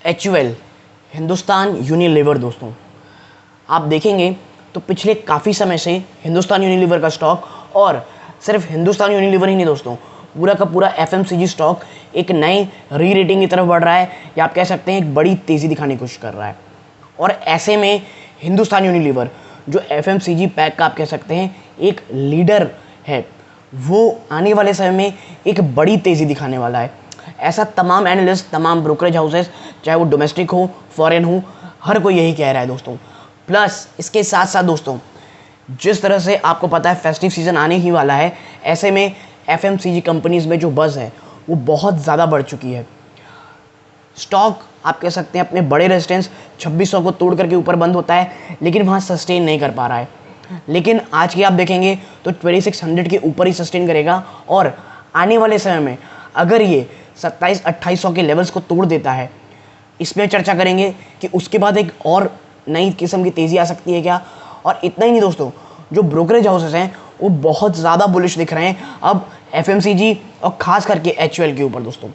HUL Hindustan Unilever दोस्तों, आप देखेंगे तो पिछले काफ़ी समय से हिंदुस्तान यूनिलीवर का स्टॉक, और सिर्फ हिंदुस्तान यूनिलीवर ही नहीं दोस्तों, पूरा का पूरा FMCG स्टॉक एक नई री रेटिंग की तरफ बढ़ रहा है, या आप कह सकते हैं एक बड़ी तेज़ी दिखाने की कोशिश कर रहा है। और ऐसे में हिंदुस्तान यूनिलीवर जो FMCG पैक का आप कह सकते हैं एक लीडर है, वो आने वाले समय में एक बड़ी तेज़ी दिखाने वाला है। ऐसा तमाम एनालिस्ट, तमाम ब्रोकरेज हाउसेस, चाहे वो डोमेस्टिक हो, फॉरेन हो, हर कोई यही कह रहा है दोस्तों। प्लस इसके साथ साथ दोस्तों, जिस तरह से आपको पता है फेस्टिव सीज़न आने ही वाला है, ऐसे में FMCG कंपनीज़ में जो बज़ है वो बहुत ज़्यादा बढ़ चुकी है। स्टॉक आप कह सकते हैं अपने बड़े रेजिस्टेंस 2600 को तोड़ करके ऊपर बंद होता है, लेकिन वहाँ सस्टेन नहीं कर पा रहा है। लेकिन आज की आप देखेंगे तो 2600 के ऊपर ही सस्टेन करेगा, और आने वाले समय में अगर ये 2700-2800 के लेवल्स को तोड़ देता है, इसमें चर्चा करेंगे कि उसके बाद एक और नई किस्म की तेज़ी आ सकती है क्या। और इतना ही नहीं दोस्तों, जो ब्रोकरेज हाउसेस हैं वो बहुत ज़्यादा बुलिश दिख रहे हैं अब FMCG और ख़ास करके HUL के ऊपर दोस्तों।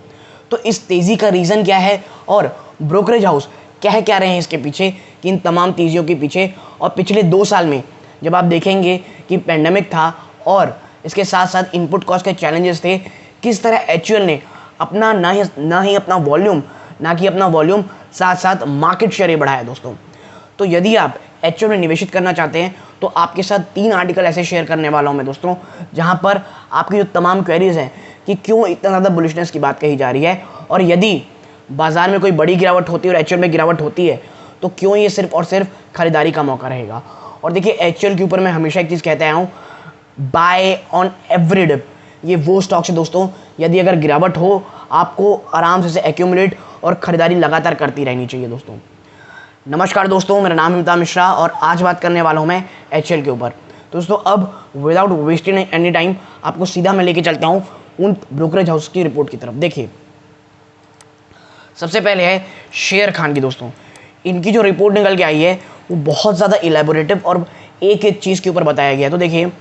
तो इस तेज़ी का रीज़न क्या है, और ब्रोकरेज हाउस क्या रहे हैं इसके पीछे, कि इन तमाम तेज़ियों के पीछे। और पिछले 2 साल में जब आप देखेंगे कि पेंडेमिक था और इसके साथ साथ इनपुट कॉस्ट के चैलेंजेस थे, किस तरह HUL ने अपना ना ही अपना वॉल्यूम साथ साथ मार्केट शेयर बढ़ाया दोस्तों। तो यदि आप HUL में निवेशित करना चाहते हैं तो आपके साथ 3 आर्टिकल ऐसे शेयर करने वाला हूं मैं दोस्तों, जहां पर आपकी जो तमाम क्वेरीज हैं कि क्यों इतना ज़्यादा बुलिशनेस की बात कही जा रही है, और यदि बाजार में कोई बड़ी गिरावट होती है और HUL में गिरावट होती है तो क्यों ये सिर्फ और सिर्फ खरीदारी का मौका रहेगा। और देखिए HUL के ऊपर मैं हमेशा एक चीज़ कहता आया हूँ, बाय ऑन एवरी डिप। ये वो स्टॉक्स है दोस्तों, यदि अगर गिरावट हो आपको आराम से एक्यूमुलेट और ख़रीदारी लगातार करती रहनी चाहिए दोस्तों। नमस्कार दोस्तों, मेरा नाम है अमिताभ मिश्रा और आज बात करने वाला हूँ मैं HUL के ऊपर। दोस्तों अब विदाउट वेस्टिंग एनी टाइम आपको सीधा मैं लेके चलता हूँ उन ब्रोकरेज हाउस की रिपोर्ट की तरफ। देखिए, सबसे पहले है शेर खान की दोस्तों। इनकी जो रिपोर्ट निकल के आई है वो बहुत ज़्यादा इलेबोरेटिव और एक एक चीज़ के ऊपर बताया गया। तो देखिए,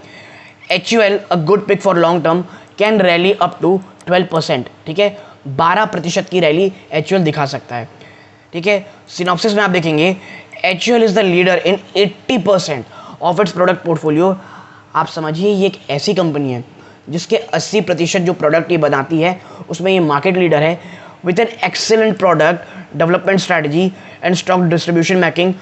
HUL a good pick for long term can rally up to 12%। ठीक है, 12% की रैली HUL दिखा सकता है। ठीक है, सिनॉप्सिस में आप देखेंगे HUL is the leader in 80% of its product portfolio. आप समझिए ये एक ऐसी कंपनी है जिसके 80% जो प्रोडक्ट ये बनाती है उसमें ये मार्केट लीडर है, with an excellent product development strategy and stock distribution, making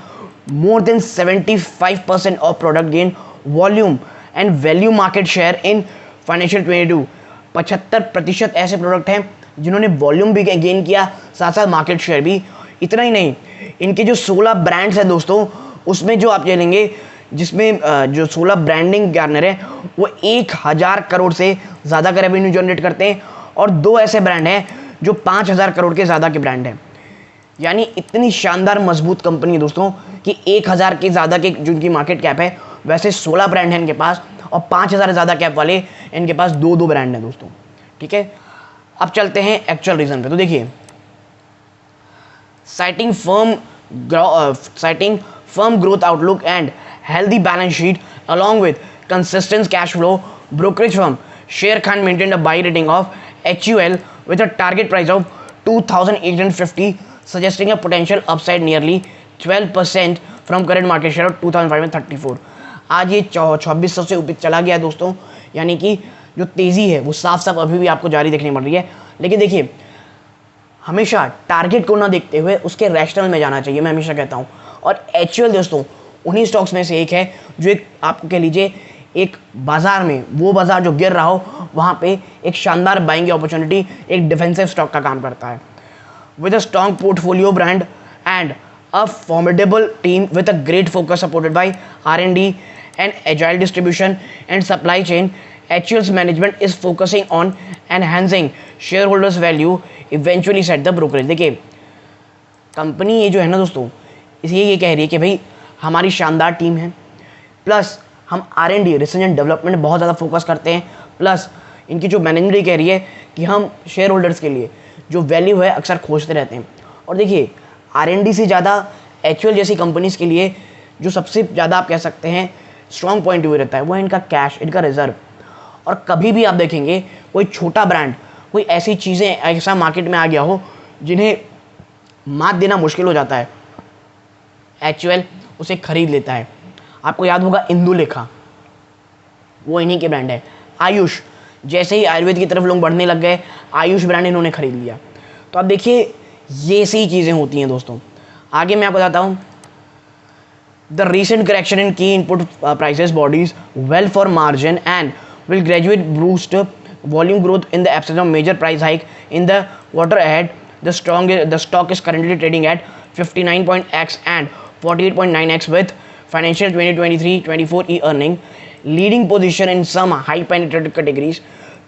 more than 75% of product gain volume and value market share in financial 22। 75% ऐसे प्रोडक्ट हैं जिन्होंने वॉल्यूम भी गेन किया, साथ साथ मार्केट शेयर भी। इतना ही नहीं, इनके जो 16 ब्रांड्स हैं दोस्तों, उसमें जो आप ये लेंगे, जिसमें जो 16 ब्रांडिंग गार्नर है वो 1000 करोड़ से ज़्यादा का रेवेन्यू जनरेट करते हैं, और 2 ऐसे ब्रांड हैं जो 5000 करोड़ के ज़्यादा के ब्रांड हैं। यानी इतनी शानदार मजबूत कंपनी है दोस्तों कि 1000 के ज़्यादा के जो इनकी मार्केट कैप है, वैसे 16 ब्रांड हैं इनके पास, और 5000 ज़्यादा कैप वाले इनके पास 2 ब्रांड हैं दोस्तों। ठीक है, अब चलते हैं एक्चुअल रीज़न पे। तो देखिए, citing firm growth outlook and healthy balance sheet along with consistent cash flow, brokerage firm Sher Khan maintained a buy rating of HUL with a target price of 2,850, suggesting a potential upside nearly 12% from current market share of 2,534। आज ये 2600 से ऊपर चला गया दोस्तों, यानी कि जो तेज़ी है वो साफ साफ अभी भी आपको जारी देखने मिल रही है। लेकिन देखिए, हमेशा टारगेट को ना देखते हुए उसके रैशनल में जाना चाहिए, मैं हमेशा कहता हूँ। और HUL दोस्तों उन्हीं स्टॉक्स में से एक है जो एक आपको कह लीजिए एक बाजार में, वो बाजार जो गिर रहा हो वहाँ पे एक शानदार बाइंग अपॉर्चुनिटी, एक डिफेंसिव स्टॉक का काम करता है। With a strong portfolio brand and a formidable team with a great focus supported by R&D and agile distribution and supply chain, HUL's management is focusing on enhancing shareholders value, eventually said the brokerage। देखिए, company ये जो है ना दोस्तों, इसलिए ये कह रही है कि भाई हमारी शानदार टीम है, प्लस हम R&D रिसर्च एंड डेवलपमेंट बहुत ज़्यादा फोकस करते हैं, प्लस इनकी जो मैनेजमेंट ये कह रही है कि हम शेयर होल्डर्स के लिए जो वैल्यू है अक्सर खोजते रहते हैं। और देखिए, R&D से ज़्यादा HUL जैसी कंपनीज़ के लिए जो सबसे ज़्यादा आप कह सकते हैं स्ट्रॉन्ग पॉइंट हुए रहता है वो है इनका कैश, इनका रिजर्व। और कभी भी आप देखेंगे कोई छोटा ब्रांड, कोई ऐसी चीज़ें ऐसा मार्केट में आ गया हो जिन्हें मात देना मुश्किल हो जाता है, HUL उसे खरीद लेता है। आपको याद होगा इंदुलेखा, वो इन्हीं के ब्रांड है। आयुष, जैसे ही आयुर्वेद की तरफ लोग बढ़ने लग गए, आयुष ब्रांड इन्होंने खरीद लिया। तो आप देखिए ये सी चीज़ें होती हैं दोस्तों। आगे मैं आपको बताता हूँ, द रीसेंट करेक्शन इन की input prices bodies well for margin and will graduate boost volume growth in the absence of major price hike in the quarter ahead. The stock is currently trading at 59.x and 48.9x with financial 2023-24 earning, leading position in some high penetrated categories,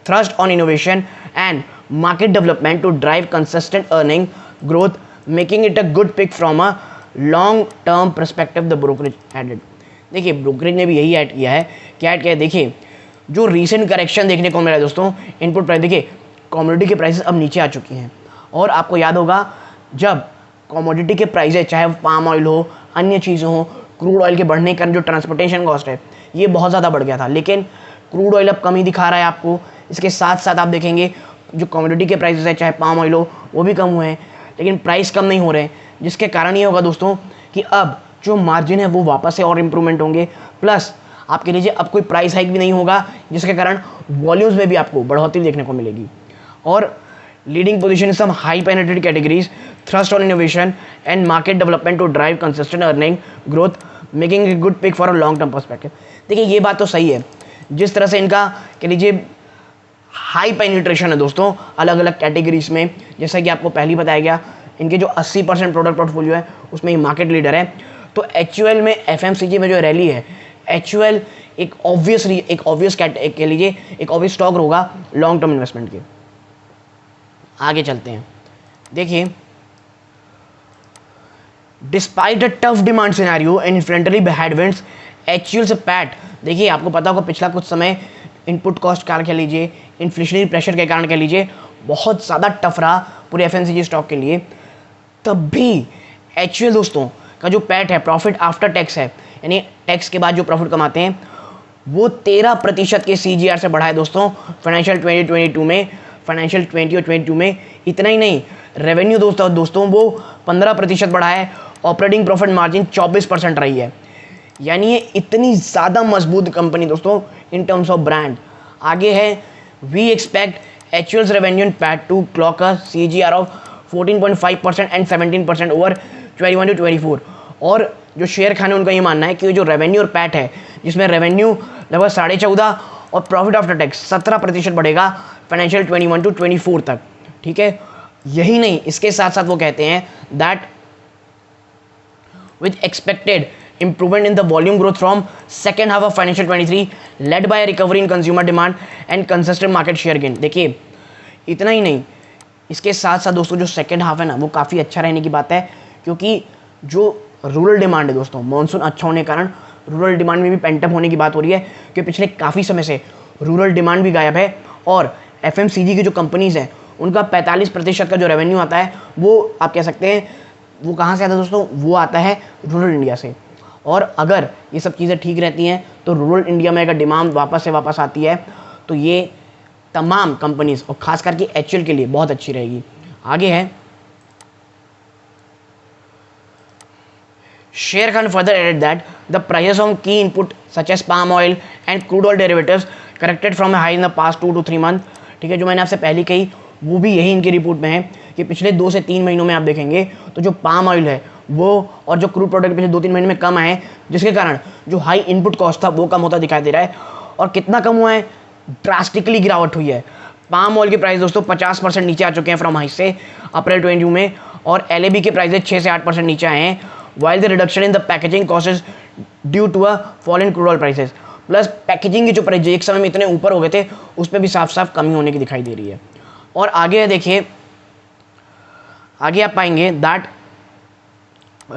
thrust on innovation and market development to drive consistent earning growth, making it a good pick from a long term perspective, the brokerage added. देखिए brokerage ने भी यही add किया है। क्या add किया है, देखिए जो रीसेंट करेक्शन देखने को मिला है दोस्तों इनपुट प्राइस, देखिए कमोडिटी के प्राइसेस अब नीचे आ चुकी हैं। और आपको याद होगा जब कमोडिटी के प्राइसेस, चाहे पाम ऑयल हो, अन्य चीज़ें हो, क्रूड ऑयल के बढ़ने के कारण जो ट्रांसपोर्टेशन कॉस्ट है ये बहुत ज़्यादा बढ़ गया था, लेकिन क्रूड ऑयल अब कमी दिखा रहा है आपको। इसके साथ साथ आप देखेंगे जो कमोडिटी के प्राइसेस है, चाहे पाम ऑयल हो, वो भी कम हुए हैं, लेकिन प्राइस कम नहीं हो रहे हैं, जिसके कारण ये होगा दोस्तों कि अब जो मार्जिन है वो वापस से और इम्प्रूवमेंट होंगे। प्लस आप कह लीजिए अब कोई प्राइस हाइक भी नहीं होगा, जिसके कारण वॉल्यूम्स में भी आपको बढ़ोतरी देखने को मिलेगी। और leading position in some high penetrated categories, thrust on innovation and market development to drive consistent earning growth, making a good pick for a long term perspective. देखिए ये बात तो सही है, जिस तरह से इनका कह लीजिए हाई पेनिट्रेशन है दोस्तों अलग अलग कैटेगरीज में, जैसा कि आपको पहले ही बताया गया, इनके जो 80% प्रोडक्ट पोर्टफोलियो है उसमें ही मार्केट लीडर है। तो HUL में, FMCG में जो रैली है, HUL एक ऑब्वियस कह लीजिए एक ऑब्वियस स्टॉक होगा लॉन्ग टर्म इन्वेस्टमेंट के। आगे चलते हैं, देखिए despite a tough demand scenario and inflationary headwinds, HUL से पैट, देखिए आपको पता होगा पिछला कुछ समय इनपुट कॉस्ट कारण कह लीजिए, इन्फ्लेशनरी प्रेशर के कारण कह लीजिए, बहुत ज़्यादा टफ रहा पूरे FMCG स्टॉक के लिए। तब भी HUL दोस्तों का जो पैट है, प्रॉफिट आफ्टर टैक्स है, यानी टैक्स के बाद जो प्रॉफिट कमाते हैं, वो 13% के CAGR से बढ़ा है दोस्तों फाइनेंशियल 2022 में, फाइनेंशियल 20 और 22 में। इतना ही नहीं, रेवेन्यू दोस्तों वो 15% बढ़ा है, ऑपरेटिंग प्रॉफिट मार्जिन 24% रही है। यानी ये इतनी ज़्यादा मजबूत कंपनी दोस्तों इन टर्म्स ऑफ ब्रांड। आगे है, we expect HUL's revenue and PAT to clock a CAGR of 14.5% and 17% over 21 to 24। और जो शेयर खाने उनका ये मानना है कि जो रेवेन्यू और पैट है, जिसमें रेवेन्यू लगभग 14.5 और प्रॉफिट आफ्टर टैक्स 17% बढ़ेगा फाइनेंशियल 21 to 24 तक। ठीक है, यही नहीं, इसके साथ साथ वो कहते हैं that with expected improvement in the volume growth from second half of financial 23 led by a recovery in consumer demand and consistent market share gain। देखिए इतना ही नहीं, इसके साथ साथ दोस्तों जो सेकंड हाफ है ना वो काफ़ी अच्छा रहने की बात है, क्योंकि जो रूरल डिमांड है दोस्तों, मानसून अच्छा होने के कारण रूरल डिमांड में भी पेंटअप होने की बात हो रही है, क्योंकि पिछले काफ़ी समय से रूरल डिमांड भी गायब है। और FMCG की जो कंपनीज़ हैं उनका 45% का जो रेवेन्यू आता है वो आप कह सकते हैं वो कहाँ से आता है दोस्तों, वो आता है रूरल इंडिया से। और अगर ये सब चीज़ें ठीक रहती हैं तो रूरल इंडिया में अगर डिमांड वापस आती है तो ये तमाम कंपनीज और खास करके HUL के लिए बहुत अच्छी रहेगी। आगे है, Sharekhan further added that the prices of key input such as palm oil and crude oil derivatives corrected from high in the past 2 to 3 month. ठीक है, जो मैंने आपसे पहले कही वो भी यही इनकी रिपोर्ट में है कि पिछले 2 से 3 महीनों में आप देखेंगे तो जो पाम ऑयल है वो और जो क्रूड प्रोडक्ट पिछले 2-3 महीने में कम आए हैं, जिसके कारण जो हाई इनपुट कॉस्ट था वो कम होता दिखाई दे रहा है। और कितना कम हुआ है, ड्रास्टिकली गिरावट हुई है। पाम ऑयल के प्राइस दोस्तों 50% नीचे आ चुके हैं फ्रॉम हाई से अप्रैल 22 में, और LAB के प्राइस 6 से 8% नीचे आए हैं, while the reduction in the packaging cost due to a fall in crude oil prices. Plus packaging के जो प्राइस एक समय में इतने ऊपर हो गए थे उस पर भी साफ साफ कमी होने की दिखाई दे रही है। और आगे देखिए, आगे आप पाएंगे that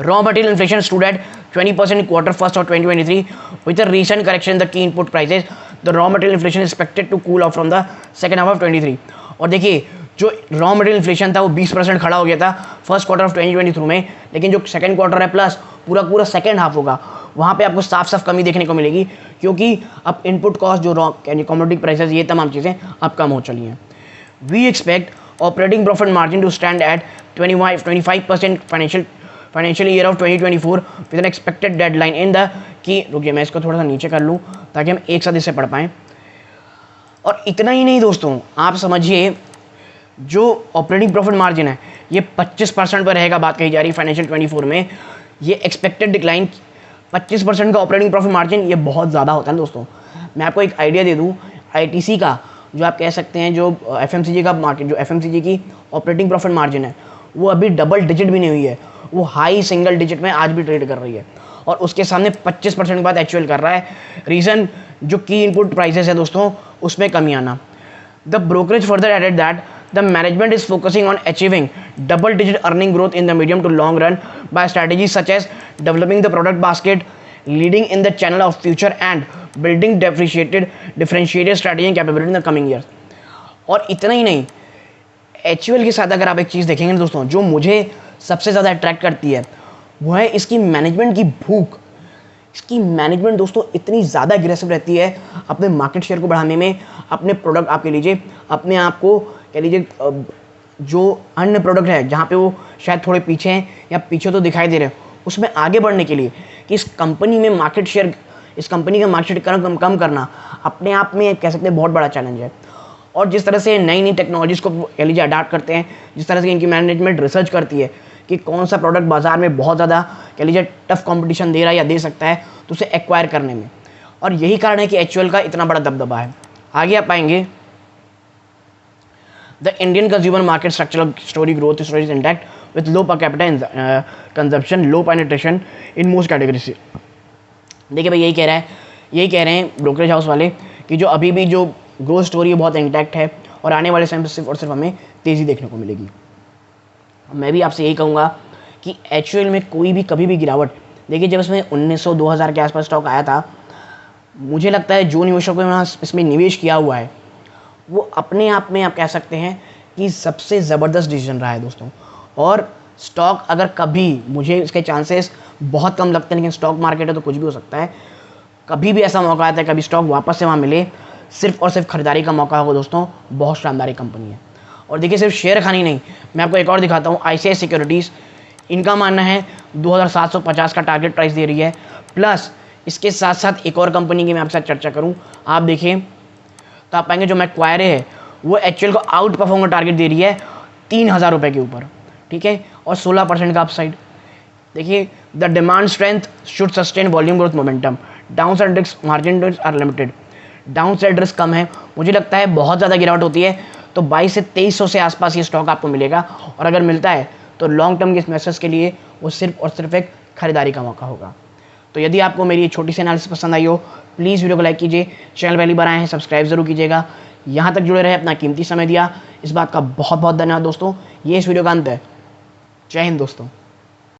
raw material inflation stood at 20% in quarter first of 2023 with a recent correction in the key input prices. The raw material inflation is expected to cool off from the second half of 23। और देखिए जो raw material inflation था वो 20% खड़ा हो गया था first quarter of 2023 में, लेकिन जो सेकंड क्वार्टर है प्लस पूरा सेकंड हाफ होगा वहाँ पे आपको साफ कमी देखने को मिलेगी, क्योंकि अब इनपुट कॉस्ट जो रॉ यानी कमोडिटी प्राइसेस ये तमाम चीज़ें अब कम हो चली हैं। We expect operating profit margin to stand at 25% financial year of 2024 with an expected deadline in the कि रुकिए मैं इसको थोड़ा सा नीचे कर लूँ ताकि हम एक साथ इसे पढ़ पाएँ। और इतना ही नहीं दोस्तों, आप समझिए जो ऑपरेटिंग प्रॉफिट मार्जिन है ये 25% पर रहेगा, बात कही जा रही है फाइनेंशियल 24 में। ये एक्सपेक्टेड डिक्लाइन 25% का ऑपरेटिंग प्रॉफिट मार्जिन ये बहुत ज़्यादा होता है दोस्तों। मैं आपको एक आइडिया दे दूँ, आईटीसी का जो आप कह सकते हैं जो एफएमसीजी का मार्केट, जो एफएमसीजी की ऑपरेटिंग प्रॉफिट मार्जिन है वो अभी डबल डिजिट भी नहीं हुई है, वो हाई सिंगल डिजिट में आज भी ट्रेड कर रही है और उसके सामने 25% के बाद एक्चुअल कर रहा है। रीज़न जो की इनपुट प्राइसेस है दोस्तों उसमें कमी आना। The brokerage further added that the management is focusing on achieving double digit earning growth in the medium to long run by strategies such as developing the product basket, leading in the channel of future and building differentiated strategy and capability in the coming years. और इतना ही नहीं, HUL के साथ अगर आप एक चीज़ देखेंगे दोस्तों जो मुझे सबसे ज़्यादा अट्रैक्ट करती है वो है इसकी मैनेजमेंट की भूख। इसकी मैनेजमेंट दोस्तों इतनी ज़्यादा एग्रेसिव रहती है अपने मार्केट शेयर को बढ़ाने में, अपने प्रोडक्ट आप कह लीजिए, अपने आप को कह लीजिए जो अन्य प्रोडक्ट है जहाँ पे वो शायद थोड़े पीछे हैं या पीछे तो दिखाई दे रहे हैं उसमें आगे बढ़ने के लिए कि इस कंपनी में मार्केट शेयर, इस कंपनी का मार्केट शेयर कम करना अपने आप में कह सकते हैं बहुत बड़ा चैलेंज है। और जिस तरह से नई नई टेक्नोलॉजीज़ को कह लीजिए अडाप्ट करते हैं, जिस तरह से इनकी मैनेजमेंट रिसर्च करती है कि कौन सा प्रोडक्ट बाजार में बहुत ज़्यादा कह लीजिए टफ कंपटीशन दे रहा है या दे सकता है तो उसे एक्वायर करने में, और यही कारण है कि एचयूएल का इतना बड़ा दबदबा है। आगे आप पाएंगे the Indian consumer market structural story growth story is intact with low per capita consumption, low penetration in most categories. देखिए भाई यही कह रहे हैं ब्रोकरेज हाउस वाले कि जो अभी भी जो ग्रोथ स्टोरी है बहुत इंटैक्ट है और आने वाले समय में सिर्फ और सिर्फ हमें तेज़ी देखने को मिलेगी। मैं भी आपसे यही कहूँगा कि एचयूएल में कोई भी कभी भी गिरावट, देखिए जब इसमें 1900-2000 के आसपास स्टॉक आया था, मुझे लगता है जो निवेशकों ने इसमें निवेश किया हुआ है वो अपने आप में आप कह सकते हैं कि सबसे ज़बरदस्त डिसीजन रहा है दोस्तों। और स्टॉक अगर कभी, मुझे इसके चांसेस बहुत कम लगते हैं लेकिन स्टॉक मार्केट है तो कुछ भी हो सकता है, कभी भी ऐसा मौका आता है कभी स्टॉक वापस से वहाँ मिले, सिर्फ और सिर्फ खरीदारी का मौका होगा दोस्तों। बहुत शानदार कंपनी है। और देखिए सिर्फ शेयर खानी नहीं, मैं आपको एक और दिखाता हूँ, आईसीआईसीआई सिक्योरिटीज़, इनका मानना है 2750 का टारगेट प्राइस दे रही है। प्लस इसके साथ साथ एक और कंपनी की मैं आपके साथ चर्चा करूँ, आप देखिए तो आप पाएंगे जो मैक्वायरे है वो एचयूएल को आउट परफॉर्म का टारगेट दे रही है 3000 रुपये के ऊपर, ठीक है, और 16% का अपसाइड। देखिए the demand strength should sustain volume growth momentum, down side risk margin are limited, down side risk कम है। मुझे लगता है बहुत ज़्यादा गिरावट होती है तो 2200 से 2300 से आसपास ये स्टॉक आपको मिलेगा, और अगर मिलता है तो लॉन्ग टर्म के इन्वेस्टर्स के लिए वो सिर्फ और सिर्फ एक खरीदारी का मौका होगा। तो यदि आपको मेरी छोटी सी एनालिसिस पसंद आई हो प्लीज़ वीडियो को लाइक कीजिए, चैनल पहली बार आए हैं सब्सक्राइब जरूर कीजिएगा। यहाँ तक जुड़े रहे, अपना कीमती समय दिया, इस बात का बहुत बहुत धन्यवाद दोस्तों। ये इस वीडियो का अंत है। जय हिंद दोस्तों।